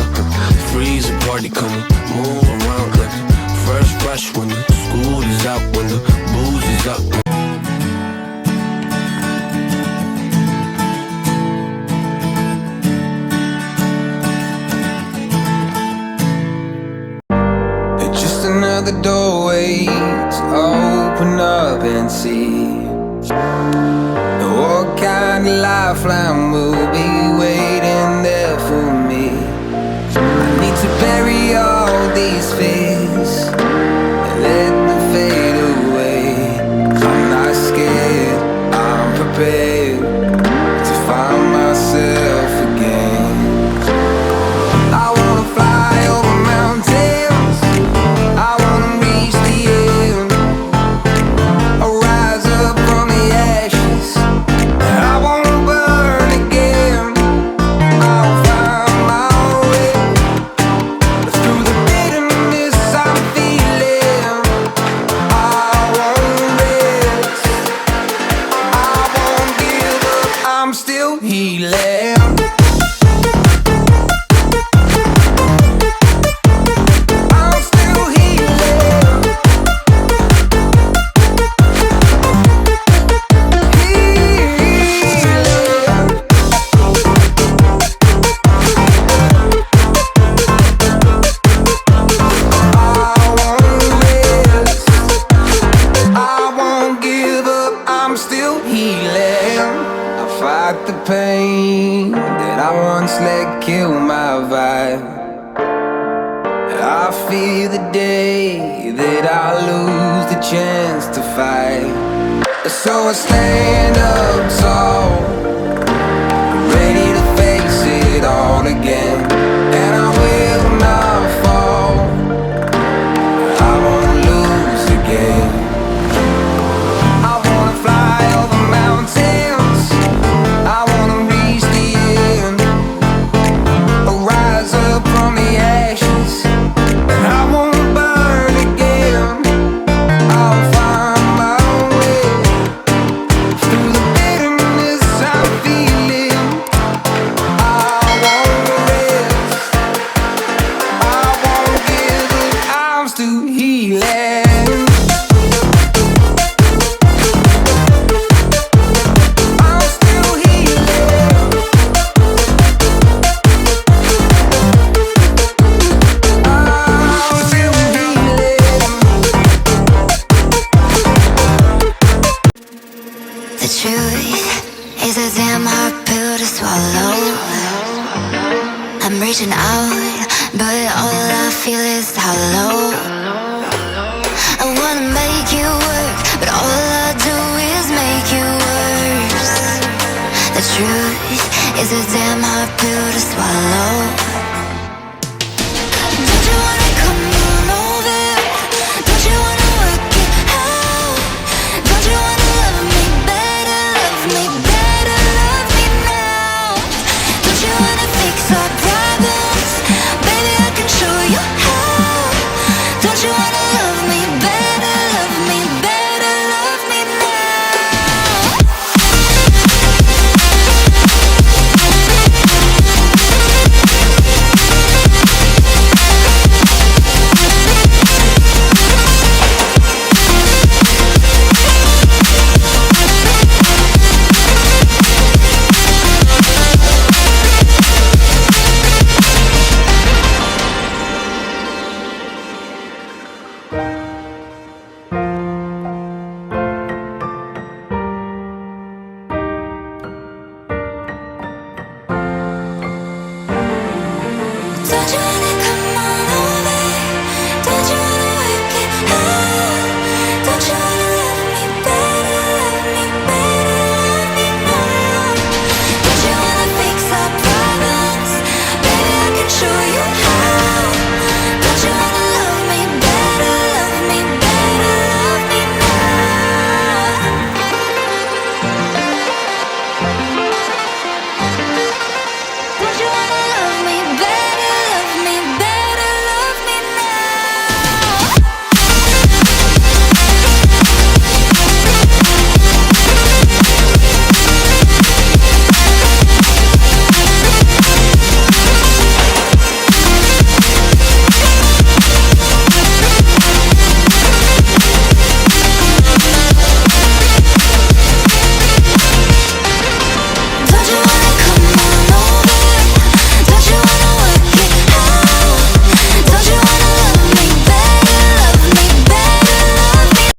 crowd. Freeze a party, come on, move around. First rush when the school is out, when the booze is up. Just another doorway to open up and see what kind of lifeline will be waiting there for me. I need to bury all these fears and let them fade away. I'm not scared, I'm prepared to find myself again. I wanna fly over mountains, I wanna reach the end, I'll rise up from the ashes, I wanna burn again. I'll find my way through the bitterness I'm feeling. I won't rest, I won't give up, I'm still healing. I'm still healing. I won't give up, I'm still healing. I fight the pain that I once let kill my vibe. I fear the day that I lose the chance to fight. So I stand up tall, ready to face it all again. And I will not fall, I won't lose again. I wanna fly over mountains, I wanna reach the end, I'll rise up from the ashes, and I won't burn again. I'll find my way through the bitterness I'm feeling. I won't rest, I won't give up, I'm still healing. I'm still healing. I'm still healing. The truth is a damn hard pill to swallow. I'm reaching out, but all I feel is hollow. I wanna make you work, but all I do is make you worse. The truth is a damn hard pill to swallow.